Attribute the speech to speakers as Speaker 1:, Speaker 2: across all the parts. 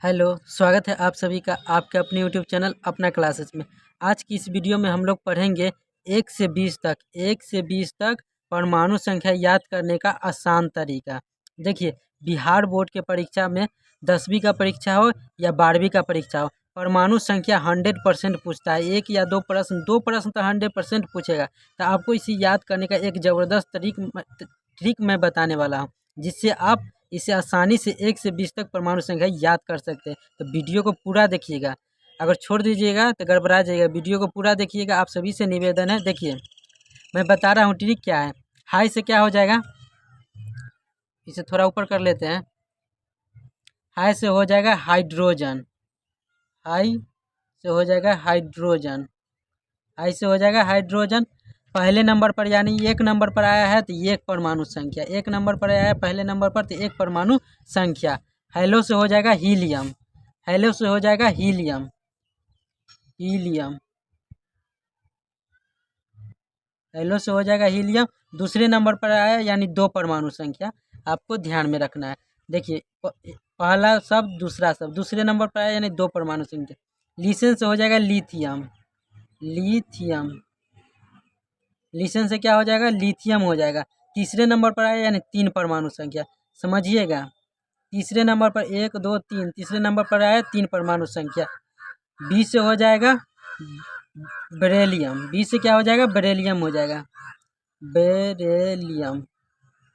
Speaker 1: Hello, स्वागत है आप सभी का आपके अपने यूट्यूब चैनल अपना क्लासेस में। आज की इस वीडियो में हम लोग पढ़ेंगे 1 से 20 तक परमाणु संख्या याद करने का आसान तरीका। देखिए, बिहार बोर्ड के परीक्षा में 10वीं का परीक्षा हो या 12वीं का परीक्षा हो, परमाणु संख्या 100% पूछता है। 1 या 2 प्रश्न, 2 प्रश्न तो 100% पूछेगा। तो आपको इसे याद करने का एक ज़बरदस्त ट्रिक मैं बताने वाला हूँ, जिससे आप इसे आसानी से 1 से 20 तक परमाणु संख्या याद कर सकते हैं। तो वीडियो को पूरा देखिएगा, अगर छोड़ दीजिएगा तो गड़बड़ा जाएगा। वीडियो को पूरा देखिएगा, आप सभी से निवेदन है। देखिए, मैं बता रहा हूँ ट्रिक क्या है। हाई से क्या हो जाएगा, इसे थोड़ा ऊपर कर लेते हैं। हाई से हो जाएगा हाइड्रोजन, हाई से हो जाएगा हाइड्रोजन, हाई से हो जाएगा हाइड्रोजन। पहले नंबर पर यानी 1 नंबर पर आया है तो 1 परमाणु संख्या, 1 नंबर पर आया है पहले नंबर पर तो 1 परमाणु संख्या। हेलो से हो जाएगा हीलियम, हेलो से हो जाएगा हीलियम, हीलियम, हेलो से हो जाएगा हीलियम। दूसरे नंबर पर आया यानी 2 परमाणु संख्या, आपको ध्यान में रखना है। देखिए, पहला शब्द दूसरा शब्द, दूसरे नंबर पर आया यानी 2 परमाणु संख्या। लीसेन से हो जाएगा लिथियम, लिथियम, लीसेन से क्या हो जाएगा, लिथियम हो जाएगा। तीसरे नंबर पर आया यानी 3 परमाणु संख्या, समझिएगा। तीसरे नंबर पर 1 2 3, तीसरे नंबर पर आया 3 परमाणु संख्या। बी से हो जाएगा बेरेलियम, बी से क्या हो जाएगा, बेरेलियम हो जाएगा, बेरेलियम,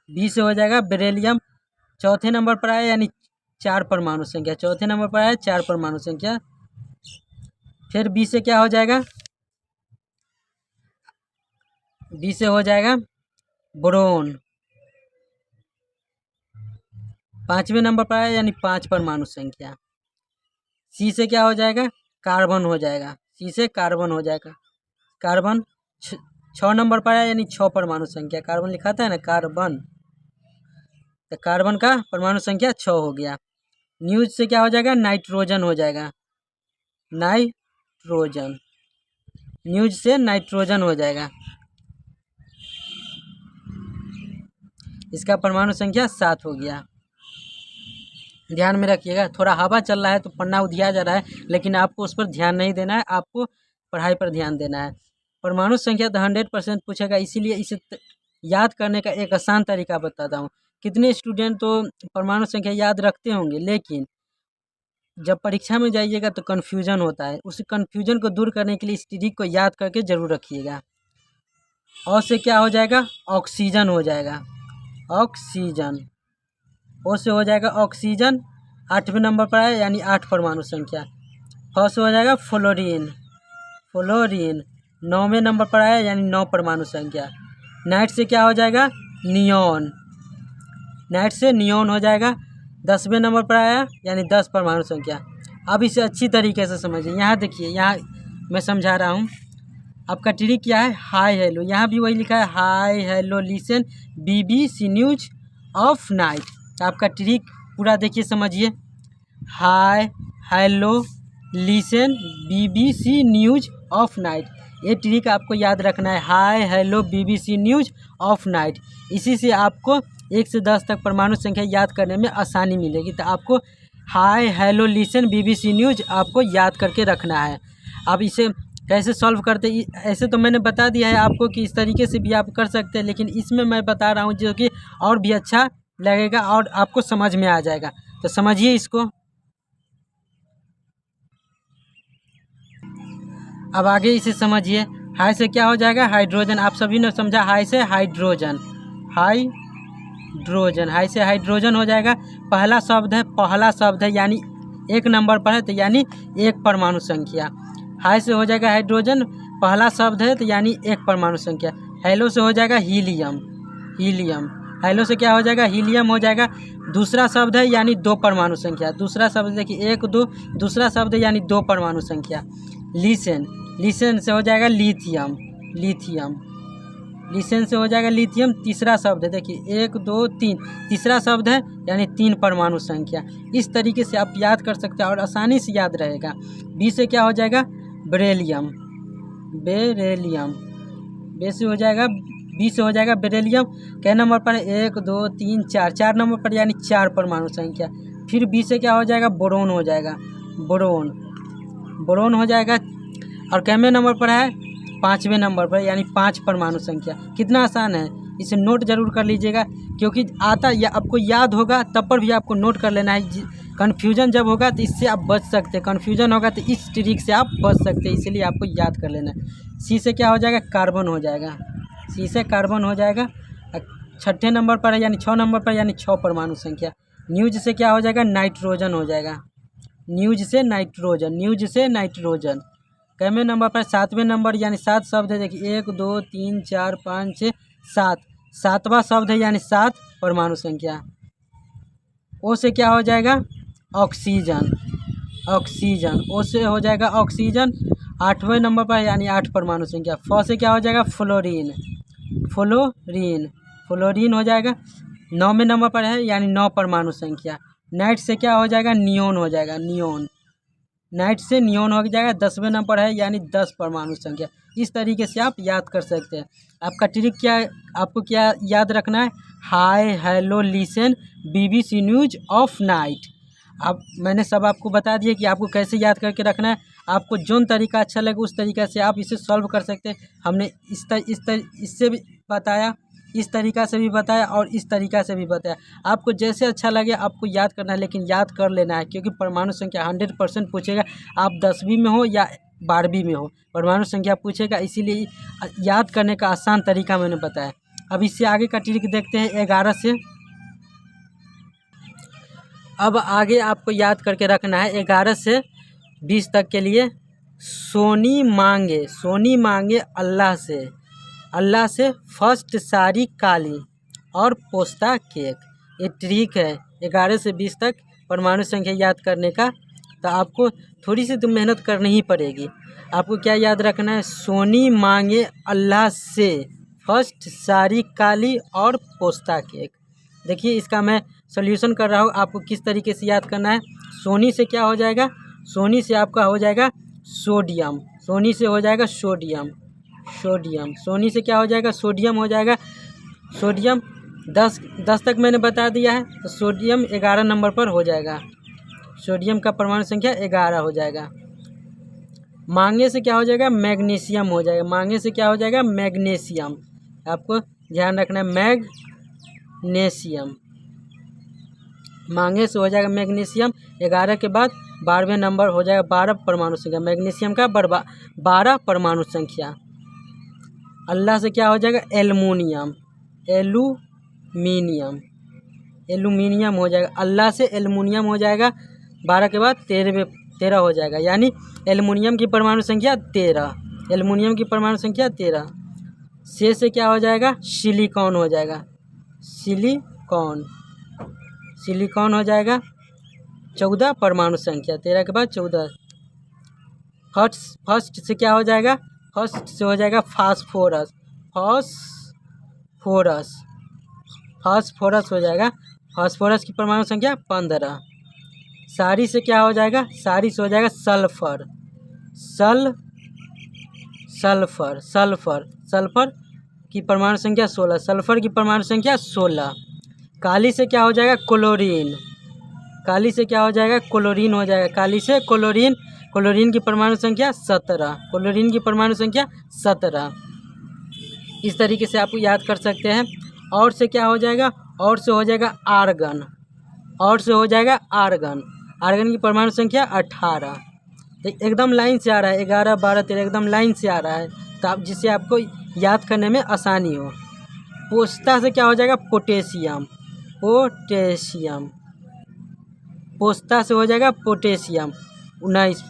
Speaker 1: बी से हो जाएगा बेरेलियम। चौथे नंबर पर आया यानी 4 परमाणु संख्या, चौथे नंबर पर आया 4 परमाणु संख्या। फिर बी से क्या हो जाएगा, बी से हो जाएगा बोरोन। पांचवें नंबर पर आया यानी 5 परमाणु संख्या। सी से क्या हो जाएगा, कार्बन हो जाएगा, सी से कार्बन हो जाएगा, कार्बन। 6 नंबर पर आया यानी 6 परमाणु संख्या, कार्बन लिखा था ना, कार्बन, तो कार्बन का परमाणु संख्या 6 हो गया। न्यूज से क्या हो जाएगा, नाइट्रोजन हो जाएगा, नाइट्रोजन, न्यूज से नाइट्रोजन हो जाएगा। इसका परमाणु संख्या 7 हो गया। ध्यान में रखिएगा, थोड़ा हवा चल रहा है तो पन्ना उधिया जा रहा है, लेकिन आपको उस पर ध्यान नहीं देना है, आपको पढ़ाई पर ध्यान देना है। परमाणु संख्या तो 100% पूछेगा, इसीलिए इसे याद करने का एक आसान तरीका बताता हूँ। कितने स्टूडेंट तो परमाणु संख्या याद रखते होंगे, लेकिन जब परीक्षा में जाइएगा तो कन्फ्यूजन होता है। उस कन्फ्यूजन को दूर करने के लिए इस ट्रिक को याद करके ज़रूर रखिएगा। और से क्या हो जाएगा, ऑक्सीजन हो जाएगा, ऑक्सीजन। ओ से हो जाएगा ऑक्सीजन, 8वें नंबर पर आया यानी 8 परमाणु संख्या। फ से हो जाएगा फ्लोरीन, फ्लोरीन, 9वें नंबर पर आया यानी 9 परमाणु संख्या। नाइट से क्या हो जाएगा, नियॉन, नाइट से नियॉन हो जाएगा। 10वें नंबर पर आया यानी 10 परमाणु संख्या। अब इसे अच्छी तरीके से समझिए। यहाँ देखिए, यहाँ मैं समझा रहा हूँ। आपका ट्रिक क्या है, हाई हेलो, यहाँ भी वही लिखा है, hi hello listen BBC news of night. आपका ट्रिक पूरा देखिए, समझिए। Hi hello listen BBC news of night, ये ट्रिक आपको याद रखना है, hi hello BBC news of night. इसी से आपको 1 से 10 तक परमाणु संख्या याद करने में आसानी मिलेगी। तो आपको hi hello listen BBC news आपको याद करके रखना है। अब इसे कैसे सॉल्व करते, ऐसे तो मैंने बता दिया है आपको कि इस तरीके से भी आप कर सकते हैं, लेकिन इसमें मैं बता रहा हूँ जो कि और भी अच्छा लगेगा और आपको समझ में आ जाएगा। तो समझिए इसको। अब आगे इसे समझिए। हाई से क्या हो जाएगा, हाइड्रोजन, आप सभी ने समझा, हाई से हाइड्रोजन, हाइड्रोजन, हाई से हाइड्रोजन हो जाएगा। पहला शब्द है, पहला शब्द है यानी 1 नंबर पर है तो यानी 1 परमाणु संख्या। हाई से हो जाएगा हाइड्रोजन, पहला शब्द है तो यानी 1 परमाणु संख्या। हेलो से हो जाएगा हीलियम, हीलियम, हेलो से क्या हो जाएगा, हीलियम हो जाएगा। दूसरा शब्द है यानी 2 परमाणु संख्या, दूसरा शब्द देखिए 1 2, दूसरा शब्द है यानी 2 परमाणु संख्या। लीसेन, लीसेन से हो जाएगा लिथियम, लिथियम, लीसेन से हो जाएगा लिथियम। तीसरा शब्द है देखिए 1 2 3, तीसरा शब्द है यानी 3 परमाणु संख्या। इस तरीके से आप याद कर सकते हैं और आसानी से याद रहेगा। बी से क्या हो जाएगा, बेरेलियम, बेरेलियम, बे से हो जाएगा, बी से हो जाएगा बेरेलियम। कै नंबर पर, 1 2 3 4, 4 नंबर पर यानी 4 परमाणु संख्या। फिर बी से क्या हो जाएगा, बोरोन हो जाएगा, बोरोन, बोरोन हो जाएगा। और कितने नंबर पर है, 5वें नंबर पर, यानी 5 परमाणु संख्या। कितना आसान है, इसे नोट जरूर कर लीजिएगा, क्योंकि आता या आपको याद होगा तब पर भी आपको नोट कर लेना है। कन्फ्यूजन जब होगा तो इससे आप बच सकते हैं, कन्फ्यूजन होगा तो इस ट्रिक से आप बच सकते हैं, इसीलिए आपको याद कर लेना है। सी से क्या हो जाएगा, कार्बन हो जाएगा, सी से कार्बन हो जाएगा। 6ठे नंबर पर है यानी 6 नंबर पर, यानी 6 परमाणु संख्या। न्यूज से क्या हो जाएगा, नाइट्रोजन हो जाएगा, न्यूज से नाइट्रोजन, न्यूज से नाइट्रोजन। कितने नंबर पर, 7वें नंबर, यानी 7 शब्द है। देखिए 1 2 3 4 5 6 7, 7वां शब्द है, यानी 7 परमाणु संख्या। ओ से क्या हो जाएगा, ऑक्सीजन, ऑक्सीजन, ओ से हो जाएगा ऑक्सीजन। 8वें नंबर पर यानी 8 परमाणु संख्या। फ से क्या हो जाएगा, फ्लोरीन, फ्लोरीन, फ्लोरीन हो जाएगा। 9वें नंबर पर है यानी 9 परमाणु संख्या। नाइट से क्या हो जाएगा, नियोन हो जाएगा, नियोन, नाइट से नियोन हो जाएगा। 10वें नंबर है यानी 10 परमाणु संख्या। इस तरीके से आप याद कर सकते हैं। आपका ट्रिक क्या है, आपको क्या याद रखना है, hi hello listen BBC news of night. अब मैंने सब आपको बता दिया कि आपको कैसे याद करके रखना है। आपको जो तरीका अच्छा लगे उस तरीक़ा से आप इसे सॉल्व कर सकते हैं। हमने इससे भी बताया, इस तरीक़ा से भी बताया और इस तरीक़ा से भी बताया। आपको जैसे अच्छा लगे आपको याद करना है, लेकिन याद कर लेना है, क्योंकि परमाणु संख्या 100% पूछेगा। आप 10वीं में हो या 12वीं में हो, परमाणु संख्या पूछेगा, इसीलिए याद करने का आसान तरीका मैंने बताया। अब इससे आगे का ट्रिक देखते हैं 11 से। अब आगे आपको याद करके रखना है 11 से 20 तक के लिए। सोनी मांगे, सोनी मांगे अल्लाह से, अल्लाह से फर्स्ट साड़ी काली और पोस्ता केक। ये ट्रिक है 11 से 20 तक परमाणु संख्या याद करने का। तो आपको थोड़ी सी तो मेहनत करनी ही पड़ेगी। आपको क्या याद रखना है, सोनी मांगे अल्लाह से फर्स्ट साड़ी काली और पोस्ता केक। देखिए इसका मैं सॉल्यूशन कर रहा हूँ, आपको किस तरीके से याद करना है। सोनी से क्या हो जाएगा, सोनी से आपका हो जाएगा सोडियम, सोनी से हो जाएगा सोडियम, सोडियम, सोनी से क्या हो जाएगा, सोडियम हो जाएगा, सोडियम। 10 तक मैंने बता दिया है, तो सोडियम 11 नंबर पर हो जाएगा, सोडियम का परमाणु संख्या 11 हो जाएगा। मांगे से क्या हो जाएगा, मैग्नीशियम हो जाएगा, मांगे से क्या हो जाएगा, मैग्नीशियम। आपको ध्यान रखना है, मैग्नीशियम, मांगे से हो जाएगा मैग्नीशियम। 11 के बाद 12वें नंबर हो जाएगा 12 परमाणु संख्या, मैग्नीशियम का 12 परमाणु संख्या। अल्लाह से क्या हो जाएगा, एल्युमिनियम, एल्यूमिनियम, एल्यूमिनियम हो जाएगा। अल्लाह से एल्युमिनियम हो जाएगा। 12 के बाद 13 हो जाएगा, यानी एल्युमिनियम की परमाणु संख्या 13, एल्युमिनियम की परमाणु संख्या 13। से क्या हो जाएगा, सिलिकॉन हो जाएगा, सिलिकॉन, सिलिकॉन हो जाएगा। 14 परमाणु संख्या, 13 के बाद 14। फर्स्ट से क्या हो जाएगा, फर्स्ट से हो जाएगा फास्फोरस, फास्फोरस, फास्फोरस हो जाएगा। फास्फोरस की परमाणु संख्या 15। सारी से क्या हो जाएगा, सारी से हो जाएगा सल्फर, सल्फर, सल्फर, सल्फर की परमाणु संख्या 16, सल्फर की परमाणु संख्या 16। काली से क्या हो जाएगा, क्लोरीन, काली से क्या हो जाएगा, क्लोरीन हो जाएगा, काली से क्लोरीन, क्लोरीन की परमाणु संख्या 17, क्लोरीन की परमाणु संख्या 17। इस तरीके से आप याद कर सकते हैं। और से क्या हो जाएगा, और से हो जाएगा आर्गन, और से हो जाएगा आर्गन, आर्गन की परमाणु संख्या 18। तो एकदम लाइन से आ रहा है, 11 12 13 एकदम लाइन से आ रहा है, तो आप जिससे आपको याद करने में आसानी हो। पोस्ता से क्या हो जाएगा, पोटेशियम, पोटेशियम, पोस्ता से हो जाएगा पोटेशियम 19,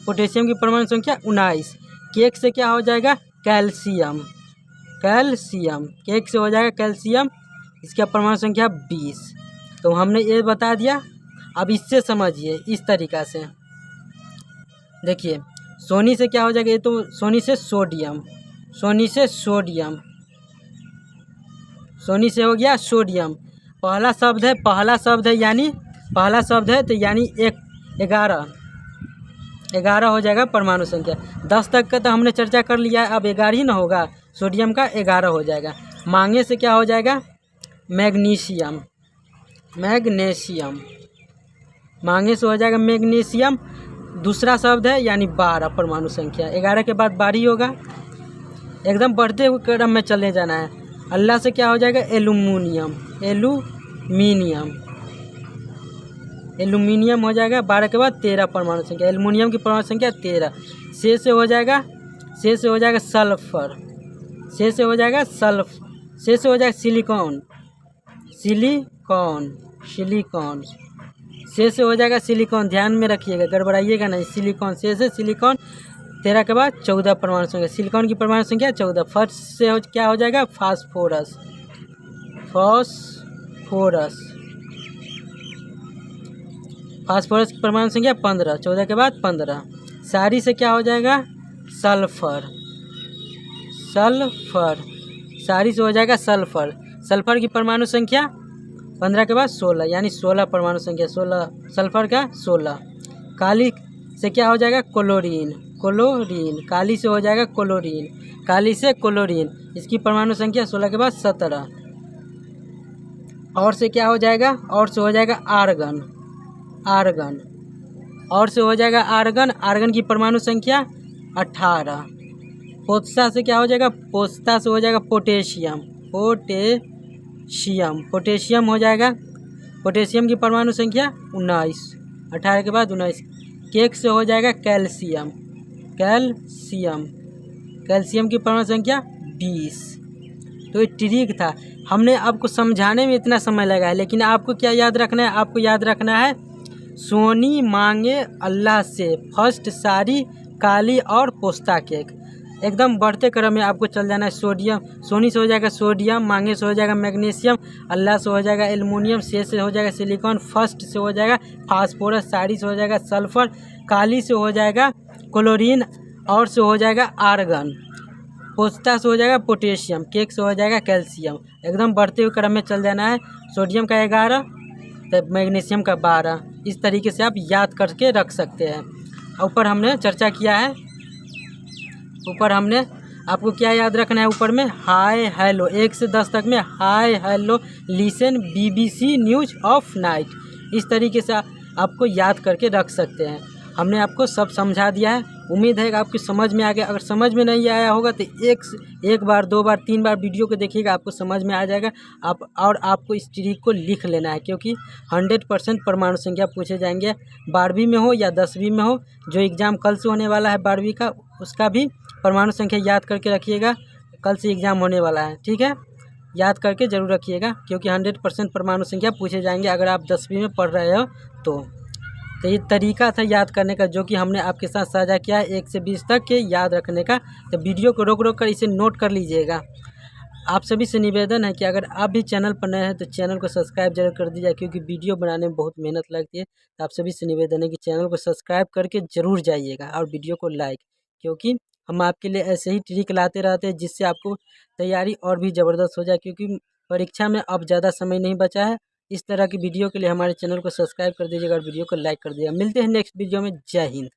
Speaker 1: पोटेशियम की परमाणु संख्या 19। केक से क्या हो जाएगा, कैल्शियम, कैल्शियम, केक से हो जाएगा कैल्शियम, इसका परमाणु संख्या 20। तो हमने ये बता दिया। अब इससे समझिए इस तरीक़ा से, देखिए सोनी से क्या हो जाएगा, ये तो सोनी से सोडियम, सोनी से सोडियम, सोनी से हो गया सोडियम। पहला शब्द है, पहला शब्द है, यानी पहला शब्द है तो यानी 11 हो जाएगा परमाणु संख्या। 10 तक का तो हमने चर्चा कर लिया है, अब 11 ही ना होगा, सोडियम का 11 हो जाएगा। मांगे से क्या हो जाएगा, मैग्नीशियम, मैग्नीशियम, मांगे से हो जाएगा मैग्नीशियम, दूसरा शब्द है यानी 12 परमाणु संख्या। 11 के बाद 12 होगा, एकदम बढ़ते हुए क्रम में चले जाना है। अल्लाह से क्या हो जाएगा एल्यूमिनियम, एल्यूमिनियम, एल्यूमिनियम हो जाएगा। 12 के बाद 13 परमाणु संख्या, एल्यूमिनियम की परमाणु संख्या 13। से हो जाएगा, से हो जाएगा सल्फर, से हो जाएगा से हो जाएगा सिलिकॉन, सिलिकॉन, सिलिकॉन, से हो जाएगा सिलिकॉन। ध्यान में रखिएगा, गड़बड़ाइएगा नहीं। सिलिकॉन, से सिलिकॉन। 13 के बाद 14 परमाणु संख्या, सिलिकॉन की परमाणु संख्या 14। फर्स्ट से क्या हो जाएगा फास्फोरस, फास्फोरस, फास्फोरस की परमाणु संख्या 15। 14 के बाद 15। सारी से क्या हो जाएगा सल्फर, सल्फर, सारी से हो जाएगा सल्फर। सल्फर की परमाणु संख्या 15 के बाद 16 यानी 16 परमाणु संख्या, 16 सल्फर का 16। काली से क्या हो जाएगा क्लोरीन, क्लोरीन, काली से हो जाएगा क्लोरीन, काली से क्लोरीन। इसकी परमाणु संख्या 16 के बाद 17। और से क्या हो जाएगा, और से हो जाएगा आर्गन, आर्गन, और से हो जाएगा आर्गन, आर्गन की परमाणु संख्या 18। पोस्ता से क्या हो जाएगा, पोस्ता से हो जाएगा पोटेशियम, पोटेशियम, पोटेशियम हो जाएगा। पोटेशियम की परमाणु संख्या 19, 18 के बाद 19। केक से हो जाएगा कैल्शियम, कैल्शियम, कैल्शियम की परमाणु संख्या 20। तो ये ट्रिक था, हमने आपको समझाने में इतना समय लगा है, लेकिन आपको क्या याद रखना है, आपको याद रखना है सोनी मांगे अल्लाह से, फर्स्ट सारी, काली और पोस्ता केक। एकदम बढ़ते क्रम में आपको चल जाना है। सोडियम, सोनी से हो जाएगा सोडियम, मांगे से हो जाएगा मैग्नीशियम, अल्लाह से हो जाएगा एल्युमिनियम, से हो जाएगा सिलिकॉन, फर्स्ट से हो जाएगा फास्फोरस, सारी से हो जाएगा सल्फर, काली से हो जाएगा क्लोरीन, और से हो जाएगा आर्गन, पोस्ता से हो जाएगा पोटेशियम, केक से हो जाएगा कैल्शियम। एकदम बढ़ते हुए क्रम में चल जाना है। सोडियम का 11, तो मैग्नीशियम का 12। इस तरीके से आप याद करके रख सकते हैं। ऊपर हमने चर्चा किया है, ऊपर हमने आपको क्या याद रखना है, ऊपर में हाय हेलो 1 से 10 तक में hi hello listen BBC news of night, इस तरीके से आपको याद करके रख सकते हैं। हमने आपको सब समझा दिया है। उम्मीद है कि आपकी समझ में आ गया। अगर समझ में नहीं आया होगा तो एक बार 2 बार 3 बार वीडियो को देखिएगा, आपको समझ में आ जाएगा। आपको इस ट्रिक को लिख लेना है, क्योंकि 100% परमाणु संख्या पूछे जाएंगे, 12वीं में हो या 10वीं में हो। जो एग्ज़ाम कल से होने वाला है 12वीं का, उसका भी परमाणु संख्या याद करके रखिएगा। कल से एग्ज़ाम होने वाला है, ठीक है, याद करके ज़रूर रखिएगा, क्योंकि 100% परमाणु संख्या पूछे जाएंगे अगर आप 10वीं में पढ़ रहे हो तो ये तरीका था याद करने का, जो कि हमने आपके साथ साझा किया है 1 से 20 तक के याद रखने का। तो वीडियो को रोक कर इसे नोट कर लीजिएगा। आप सभी से निवेदन है कि अगर आप भी चैनल पर नए हैं तो चैनल को सब्सक्राइब जरूर कर दीजिए, क्योंकि वीडियो बनाने में बहुत मेहनत लगती है। तो आप सभी से निवेदन है कि चैनल को सब्सक्राइब करके ज़रूर जाइएगा, और वीडियो को लाइक, क्योंकि हम आपके लिए ऐसे ही ट्रिक लाते रहते हैं जिससे आपको तैयारी और भी ज़बरदस्त हो जाए, क्योंकि परीक्षा में अब ज़्यादा समय नहीं बचा है। इस तरह की वीडियो के लिए हमारे चैनल को सब्सक्राइब कर दीजिएगा और वीडियो को लाइक कर दीजिएगा। मिलते हैं नेक्स्ट वीडियो में। जय हिंद।